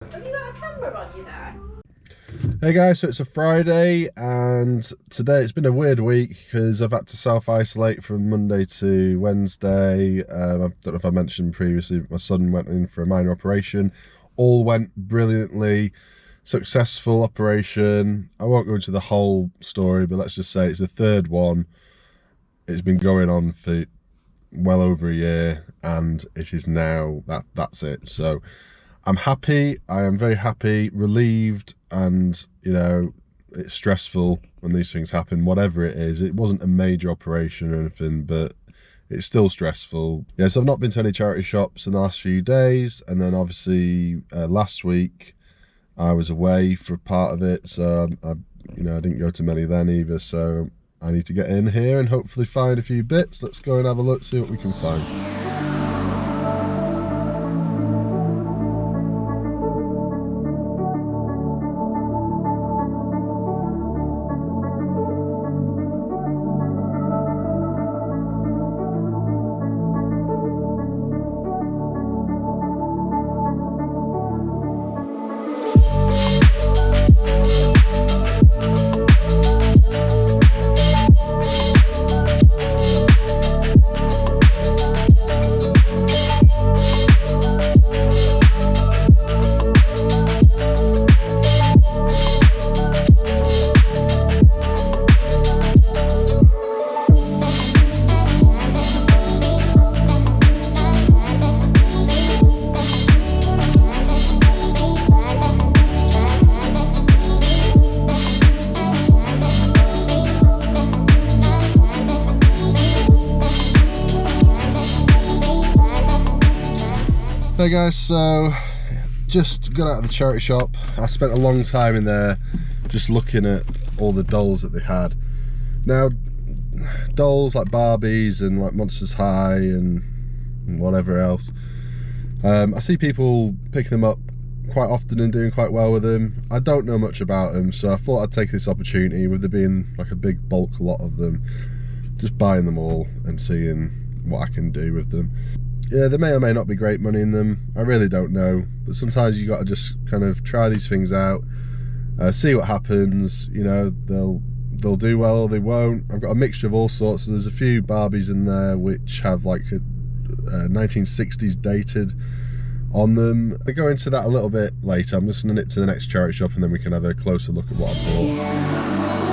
Have you got a camera on you there? Hey guys, so it's a Friday and today it's been a weird week because I've had to self-isolate from Monday to Wednesday. I don't know if I mentioned previously, my son went in for a minor operation. All went brilliantly, successful operation. I won't go into the whole story, but let's just say it's the third one. It's been going on for well over a year and it is now, that's it. So I'm happy, I am very happy, relieved, and you know, it's stressful when these things happen, whatever it is. It wasn't a major operation or anything, but it's still stressful. Yeah, so I've not been to any charity shops in the last few days, and then obviously last week I was away for part of it, so I didn't go to many then either, so I need to get in here and hopefully find a few bits. Let's go and have a look, see what we can find. Hey guys, so just got out of the charity shop. I spent a long time in there just looking at all the dolls that they had. Now, dolls like Barbies and like Monsters High and whatever else, I see people picking them up quite often and doing quite well with them. I don't know much about them, so I thought I'd take this opportunity, with there being like a big bulk lot of them, just buying them all and seeing what I can do with them. Yeah, there may or may not be great money in them, I really don't know, but sometimes you got to just kind of try these things out, see what happens. You know, they'll do well or they won't. I've got a mixture of all sorts, so there's a few Barbies in there which have like a 1960s dated on them. I'll go into that a little bit later. I'm just going to nip to the next charity shop and then we can have a closer look at what I bought.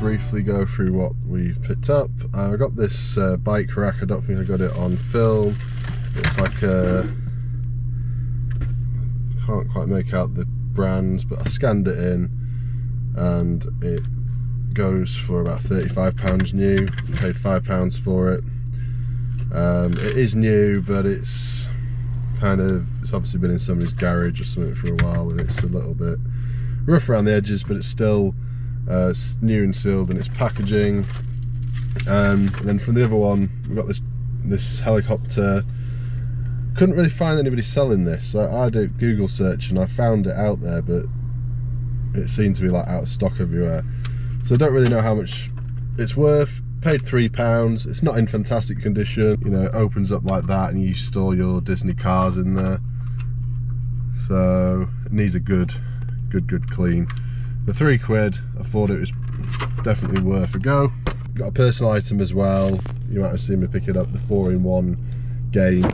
Briefly go through what we've picked up. I got this bike rack. I don't think I got it on film. It's like a, can't quite make out the brands, but I scanned it in and it goes for about £35 new. I paid £5 for it. It is new, but it's obviously been in somebody's garage or something for a while, and it's a little bit rough around the edges, but it's still it's new and sealed in its packaging. And then from the other one, we've got this helicopter. Couldn't really find anybody selling this, so I did a Google search and I found it out there, but it seemed to be like out of stock everywhere. So I don't really know how much it's worth. Paid £3. It's not in fantastic condition. You know, it opens up like that and you store your Disney cars in there. So it needs a good clean. For £3, I thought it was definitely worth a go. Got a personal item as well. You might have seen me pick it up, the 4-in-1 game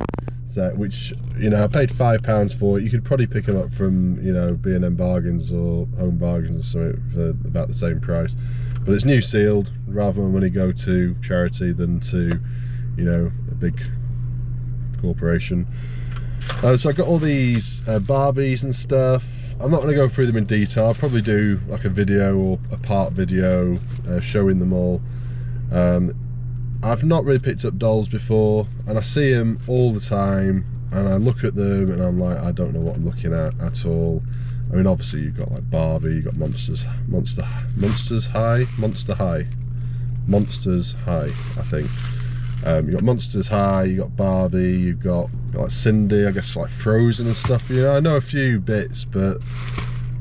set, which, you know, I paid £5 for it. You could probably pick them up from, you know, B&M Bargains or Home Bargains or something for about the same price. But it's new sealed. Rather my money go to charity than to, you know, a big corporation. So I got all these Barbies and stuff. I'm not going to go through them in detail. I'll probably do like a video or a part video showing them all. I've not really picked up dolls before, and I see them all the time, and I look at them and I'm like, I don't know what I'm looking at all. I mean, obviously you've got like Barbie, you've got Monster High, I think. You've got Monsters High, you've got Barbie, you've got like Cindy, I guess like Frozen and stuff. You know, I know a few bits, but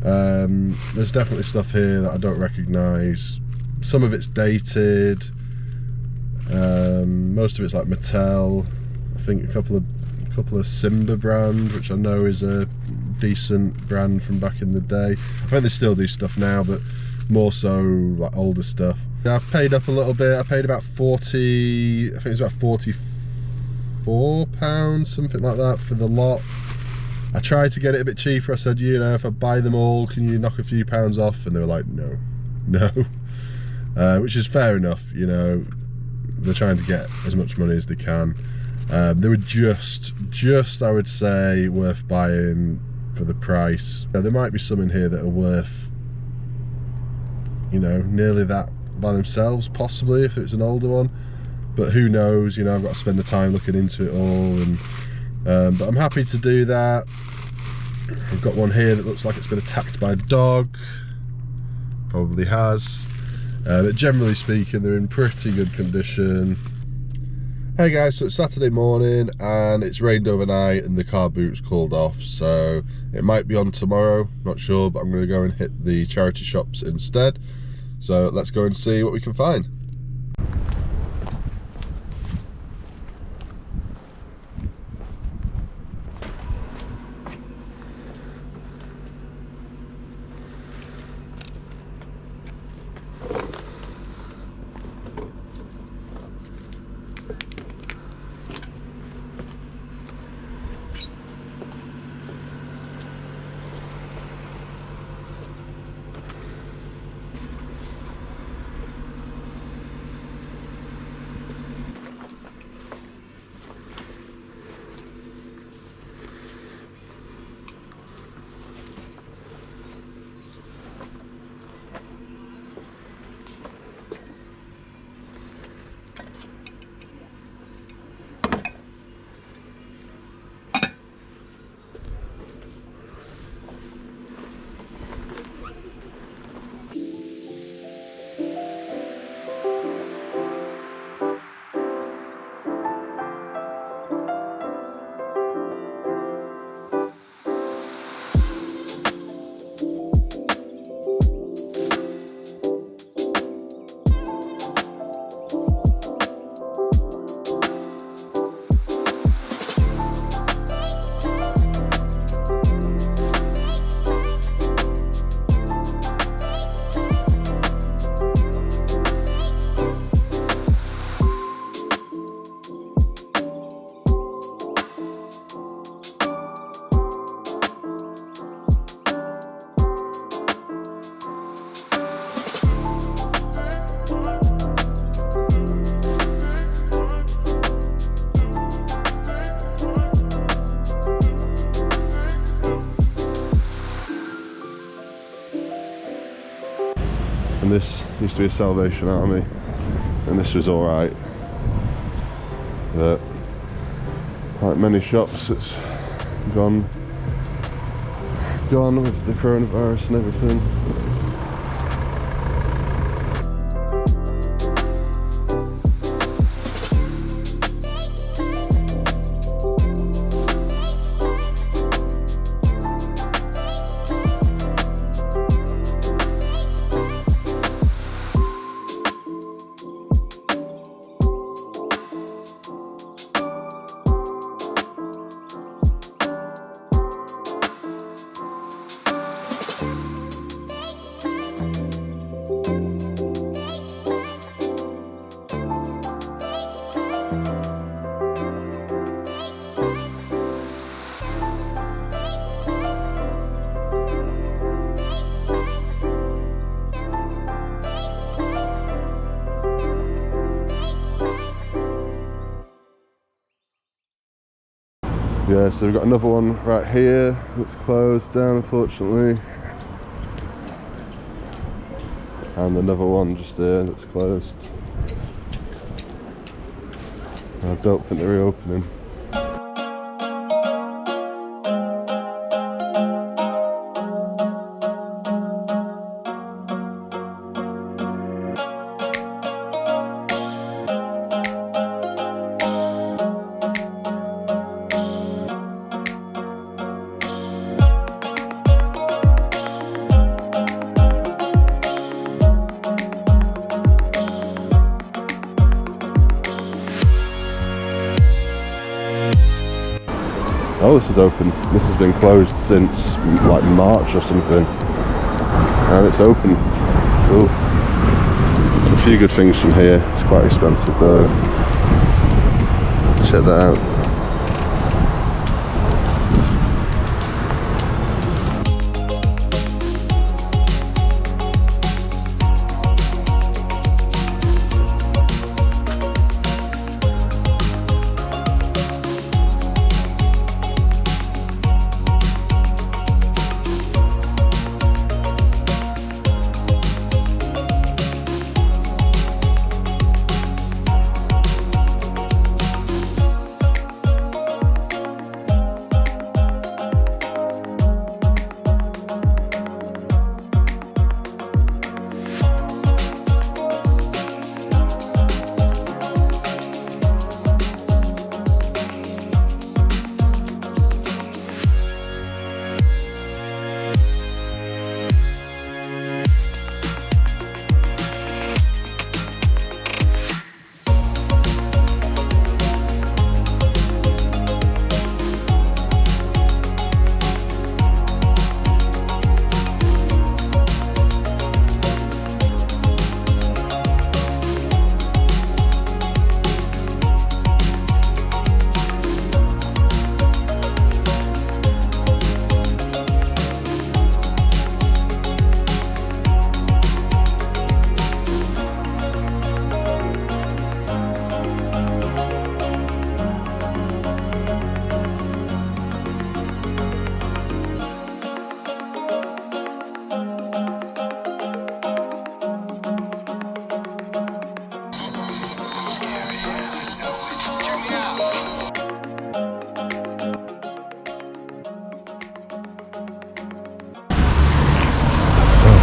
there's definitely stuff here that I don't recognise. Some of it's dated. Most of it's like Mattel. I think a couple of Simba brand, which I know is a decent brand from back in the day. I think they still do stuff now, but more so like older stuff. I've paid up a little bit. I paid about 40, I think it's about £44, something like that for the lot. I tried to get it a bit cheaper. I said, you know, if I buy them all, can you knock a few pounds off? And they were like, no, which is fair enough. You know, they're trying to get as much money as they can. They were just I would say worth buying for the price. Now, there might be some in here that are worth, you know, nearly that by themselves, possibly, if it's an older one, but who knows. You know, I've got to spend the time looking into it all, and but I'm happy to do that. I've got one here that looks like it's been attacked by a dog. Probably has. But generally speaking, they're in pretty good condition. Hey guys, so it's Saturday morning and it's rained overnight and the car boot's called off, so it might be on tomorrow, not sure, but I'm going to go and hit the charity shops instead. So let's go and see what we can find. And this used to be a Salvation Army, and this was alright, but like many shops, it's gone with the coronavirus and everything. Yeah, so we've got another one right here that's closed down, unfortunately. And another one just there that's closed. I don't think they're reopening. Oh, this is open. This has been closed since like March or something. And it's open. Cool. A few good things from here. It's quite expensive though. Check that out.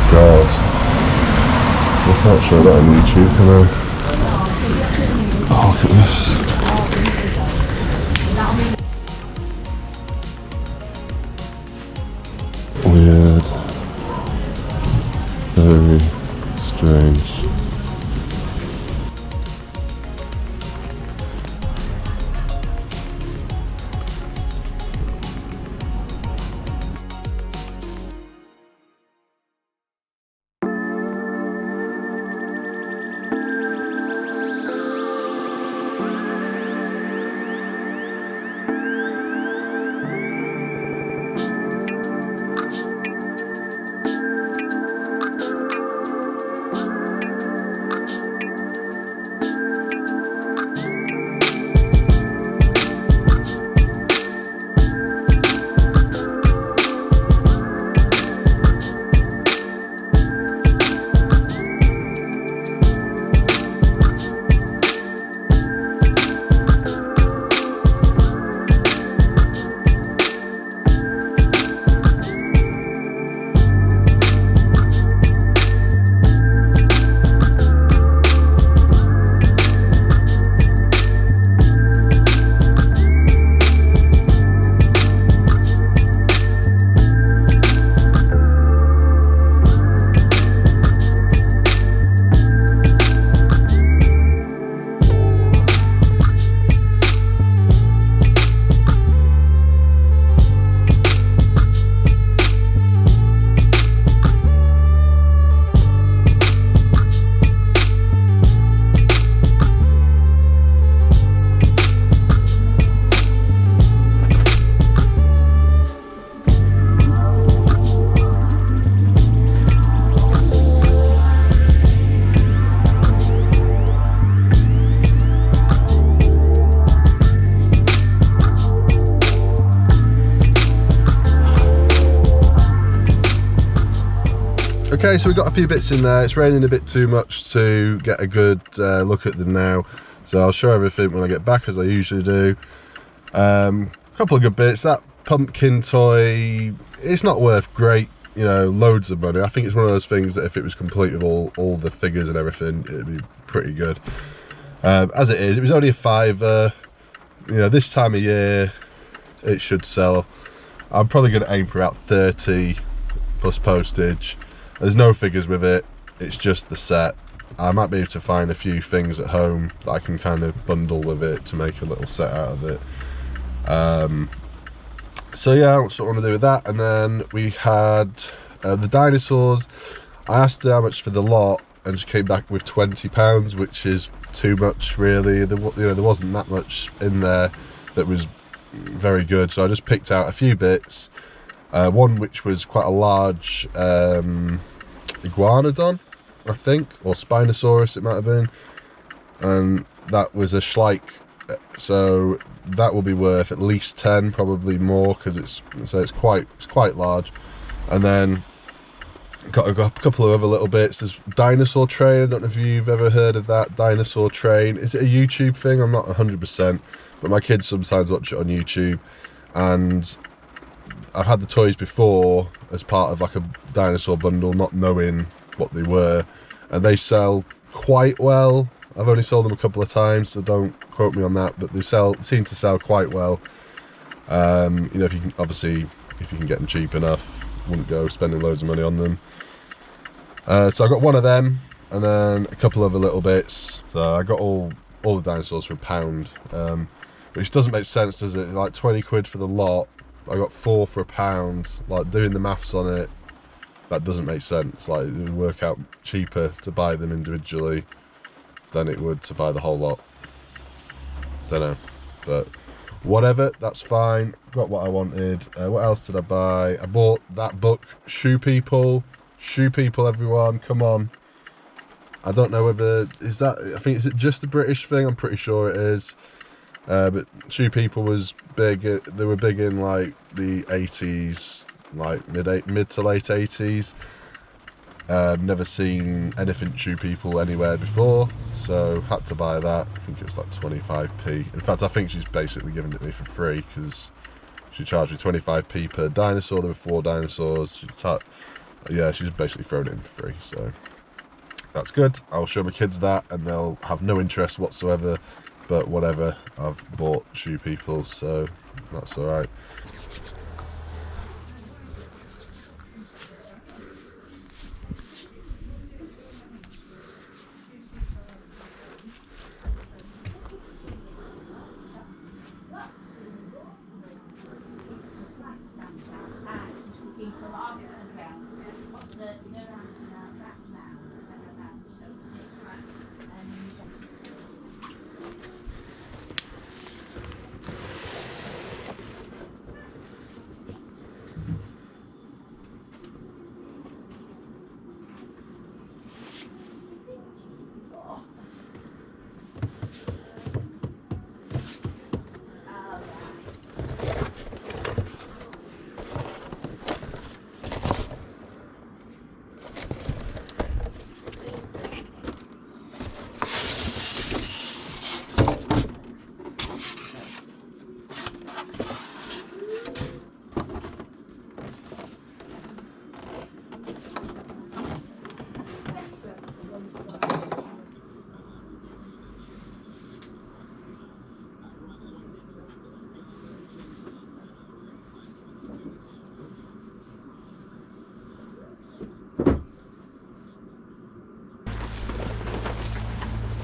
God. I can't show that on YouTube, can I? Oh, look at this. Weird. Very strange. Okay, so we've got a few bits in there. It's raining a bit too much to get a good look at them now, so I'll show everything when I get back, as I usually do. Couple of good bits. That pumpkin toy, it's not worth great, you know, loads of money. I think it's one of those things that if it was complete with all the figures and everything, it'd be pretty good. As it is, it was only a £5. You know, this time of year it should sell. I'm probably going to aim for about 30 plus postage. There's no figures with it, it's just the set. I might be able to find a few things at home that I can kind of bundle with it to make a little set out of it. So yeah, that's what I want to do with that. And then we had the dinosaurs. I asked her how much for the lot, and she came back with £20, which is too much really. There wasn't that much in there that was very good, so I just picked out a few bits. One which was quite a large iguanodon, I think, or Spinosaurus it might have been, and that was a Schleich, so that will be worth at least 10, probably more, because it's quite large. And then got a couple of other little bits. There's Dinosaur Train. I don't know if you've ever heard of that. Dinosaur Train, is it a YouTube thing? I'm not 100%, but my kids sometimes watch it on YouTube, and I've had the toys before as part of like a dinosaur bundle, not knowing what they were, and they sell quite well. I've only sold them a couple of times, so don't quote me on that, but they seem to sell quite well. You know, if you can get them cheap enough, wouldn't go spending loads of money on them. So I got one of them, and then a couple other little bits. So I got all the dinosaurs for £1, which doesn't make sense, does it? Like 20 quid for the lot. I got 4 for £1. Like, doing the maths on it, that doesn't make sense. Like, it would work out cheaper to buy them individually than it would to buy the whole lot. Don't know, but whatever, that's fine. Got what I wanted. What else did I buy? I bought that book, Shoe People, everyone, come on. I don't know whether, is it just a British thing? I'm pretty sure it is. But Shoe People was big. They were big in like the 80s, like mid to late 80s. Never seen anything Shoe People anywhere before, so had to buy that. I think it was like 25p. In fact, I think she's basically giving it me for free, because she charged me 25p per dinosaur. There were 4 dinosaurs. Yeah, she's basically thrown it in for free, so that's good. I'll show my kids that, and they'll have no interest whatsoever, but whatever, I've bought Shoe People, so that's alright.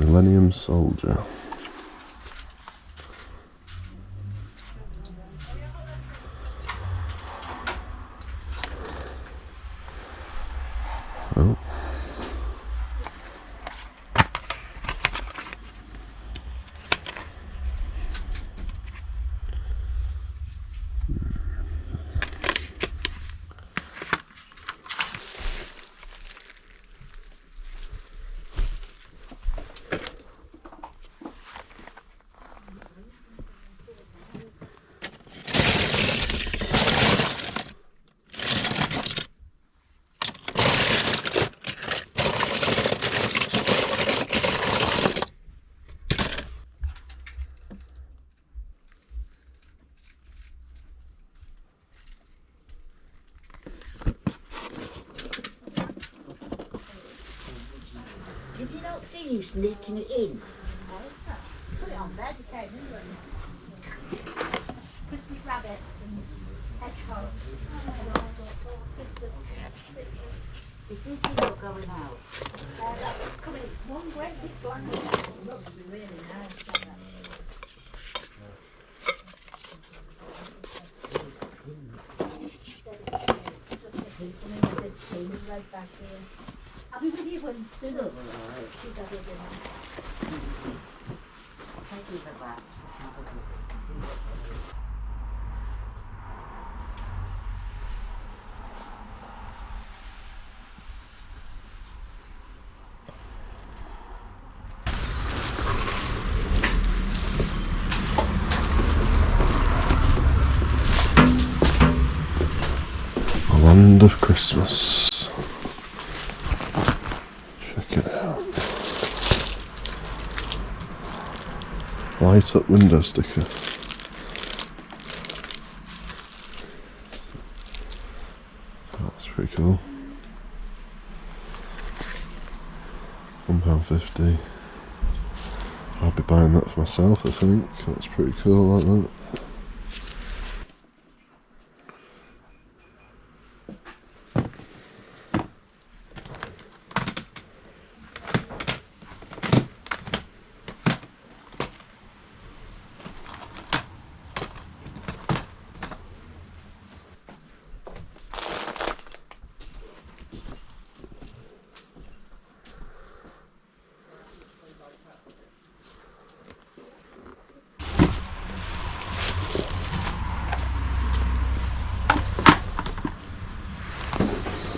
Millennium Soldier. Oh. you sneaking it in. Put it on bed, okay? Christmas rabbits and hedgehogs. Is this not going out? That's coming. One great big blanket. Looks really nice. I'll be with you when soon. She's got it in. Thank you for that. Land of Christmas. Check it out. Light up window sticker. That's pretty cool. £1.50. I'll be buying that for myself, I think. That's pretty cool, like that.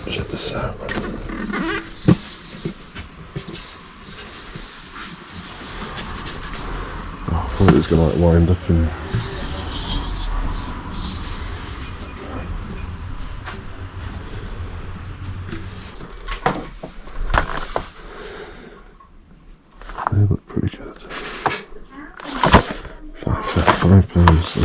Check this out. Oh, I thought it was going to wind up and... They look pretty good. £5 so.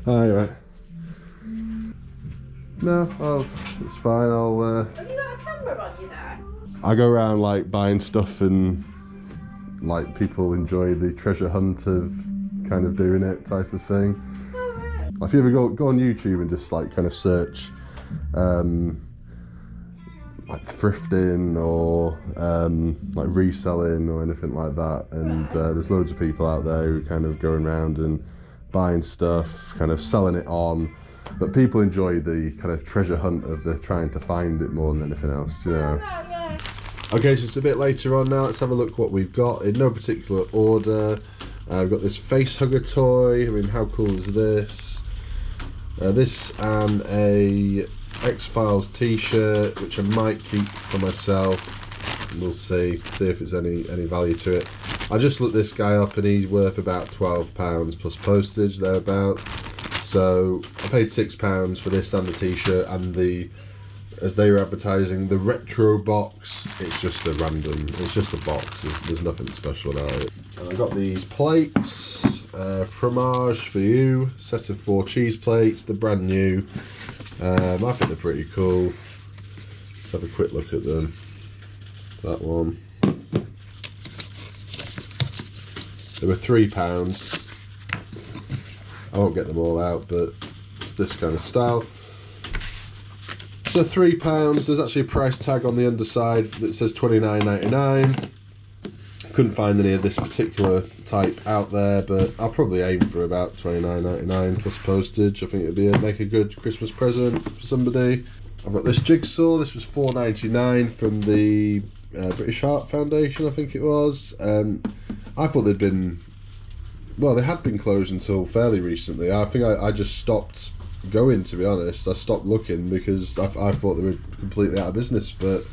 Oh, you're right. No, oh, it's fine. Have you got a camera on you there? I go around like buying stuff and like people enjoy the treasure hunt of kind of doing it type of thing. Oh, right. Like if you ever go on YouTube and just like kind of search like thrifting or like reselling or anything like that, and there's loads of people out there who kind of going around and buying stuff, kind of selling it on, but people enjoy the kind of treasure hunt of the trying to find it more than anything else, you know. Right, yeah. Okay, so it's a bit later on now. Let's have a look what we've got in no particular order. We've got this face hugger toy. I mean, how cool is this? This and a X-Files t-shirt, which I might keep for myself. We'll see if it's any value to it. I just looked this guy up and he's worth about £12 plus postage, thereabouts. So I paid £6 for this and the t-shirt and the, as they were advertising, the retro box. It's just a random, it's just a box. There's nothing special about it. And I got these plates, fromage for you, set of 4 cheese plates. They're brand new. I think they're pretty cool. Let's have a quick look at them. That one. They were £3. I won't get them all out, but it's this kind of style. So £3. There's actually a price tag on the underside that says $29.99. Couldn't find any of this particular type out there, but I'll probably aim for about $29.99 plus postage. I think it'd make a good Christmas present for somebody. I've got this jigsaw. This was $4.99 from the British Heart Foundation, I think it was. I thought they'd been, well, they had been closed until fairly recently. I think I just stopped going, to be honest. I stopped looking because I thought they were completely out of business, but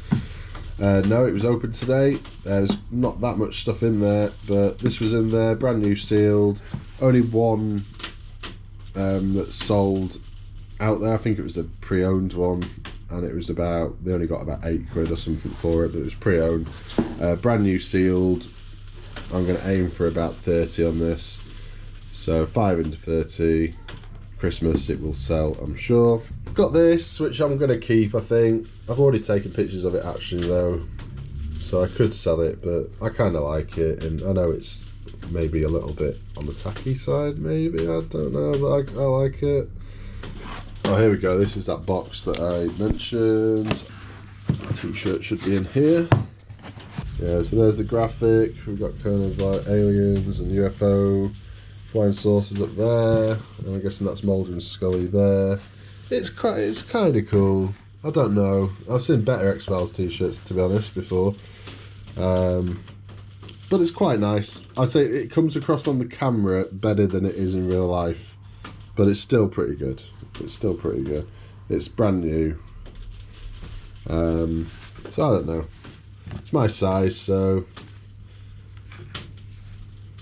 no, it was open today. There's not that much stuff in there, but this was in there, brand new, sealed. Only one that's sold out there. I think it was a pre-owned one, and it was about, they only got about £8 or something for it, but it was pre-owned. Brand new, sealed. I'm going to aim for about 30 on this, so 5 into 30. Christmas it will sell, I'm sure. Got this, which I'm going to keep, I think. I've already taken pictures of it actually though, so I could sell it, but I kind of like it, and I know it's maybe a little bit on the tacky side, maybe, I don't know, but I like it. Oh, here we go, this is that box that I mentioned. The t-shirt should be in here. Yeah, so there's the graphic. We've got kind of like aliens and UFO flying saucers up there, and I'm guessing that's Mulder and Scully there. It's kind of cool. I don't know, I've seen better X-Files t-shirts, to be honest, before, but it's quite nice. I'd say it comes across on the camera better than it is in real life, but it's still pretty good. It's still pretty good. It's brand new, so I don't know. It's my size, so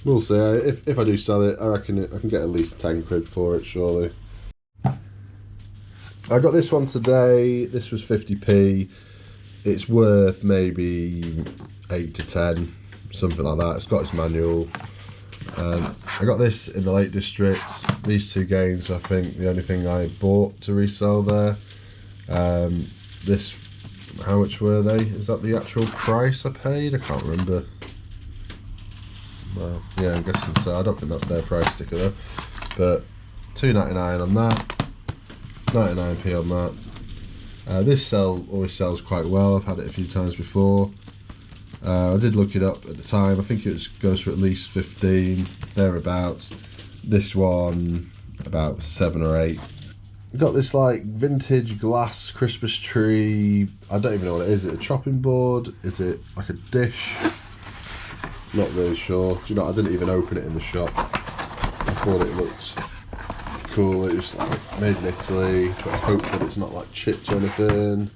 we'll see. If I do sell it, I reckon I can get at least £10 for it, surely. I got this one today. This was 50p. It's worth maybe 8 to 10, something like that. It's got its manual. I got this in the Lake District. These two games, I think, the only thing I bought to resell there. This, how much were they? Is that the actual price I paid? I can't remember. Well, yeah, I'm guessing so. I don't think that's their price sticker though. But £2.99 on that, 99p on that. This always sells quite well. I've had it a few times before. I did look it up at the time. I think it goes for at least 15, thereabouts. This one about 7 or 8. Got this like vintage glass Christmas tree. I don't even know what it is. Is it a chopping board? Is it like a dish? Not really sure. Do you know, I didn't even open it in the shop. I thought it looked cool. It was like made in Italy. Let's hope that it's not like chipped or anything.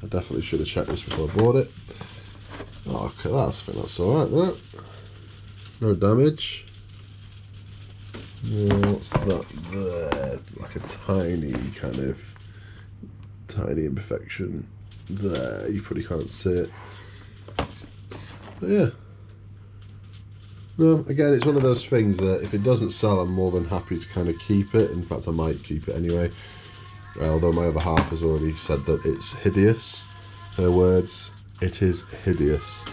I definitely should have checked this before I bought it. Oh, look at that. I think that's alright, that. No damage. What's that there? Like a tiny imperfection there. You probably can't see it. But yeah. No, again, it's one of those things that if it doesn't sell, I'm more than happy to kind of keep it. In fact, I might keep it anyway. Although my other half has already said that it's hideous. Her words, it is hideous.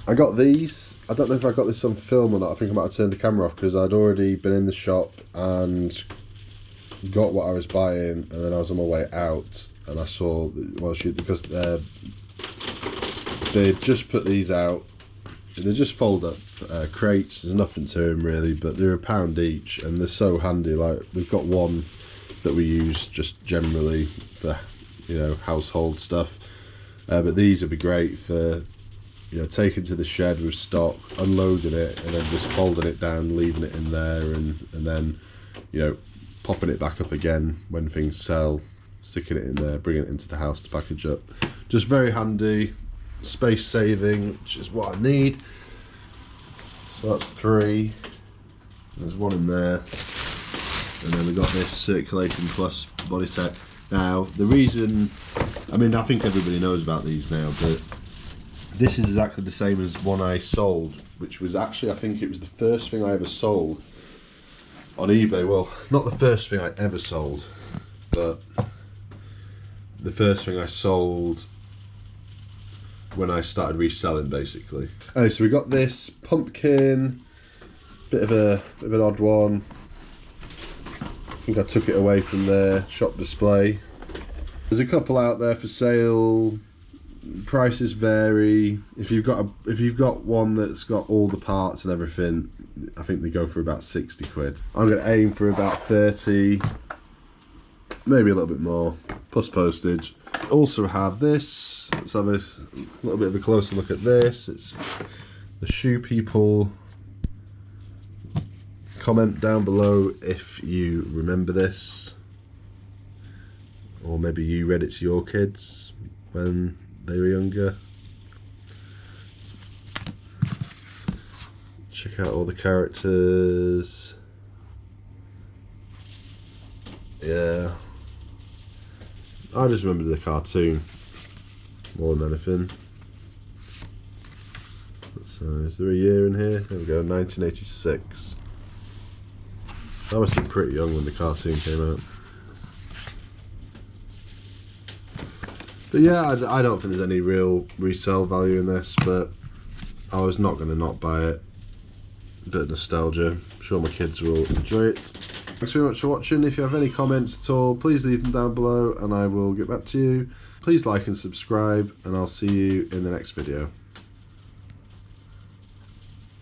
I got these. I don't know if I got this on film or not. I think I might have turned the camera off because I'd already been in the shop and got what I was buying, and then I was on my way out and I saw, well, because they just put these out. They just fold up crates. There's nothing to them really, but they're £1 each, and they're so handy. Like, we've got one that we use just generally for, you know, household stuff, but these would be great for, you know, taking to the shed with stock, unloading it, and then just folding it down, leaving it in there, and then, you know, popping it back up again when things sell, sticking it in there, bringing it into the house to package up. Just very handy, space saving, which is what I need. So that's 3. There's 1 in there, and then we got this Circulating Plus body set. Now, the reason, I mean, I think everybody knows about these now, but this is exactly the same as one I sold, which was actually, I think it was the first thing I ever sold on eBay. Well, not the first thing I ever sold, but the first thing I sold when I started reselling, basically. Oh, so we got this pumpkin, bit of an odd one. I think I took it away from their shop display. There's a couple out there for sale. Prices vary. If you've got one that's got all the parts and everything, I think they go for about 60 quid. I'm gonna aim for about 30, maybe a little bit more, plus postage. Also have this. Let's have a little bit of a closer look at this. It's the Shoe People. Comment down below if you remember this, or maybe you read it to your kids when they were younger. Check out all the characters. Yeah, I just remember the cartoon more than anything. So is there a year in here? There we go, 1986. I must have been pretty young when the cartoon came out. But yeah, I don't think there's any real resale value in this, but I was not going to not buy it. A bit of nostalgia. I'm sure my kids will enjoy it. Thanks very much for watching. If you have any comments at all, please leave them down below and I will get back to you. Please like and subscribe, and I'll see you in the next video.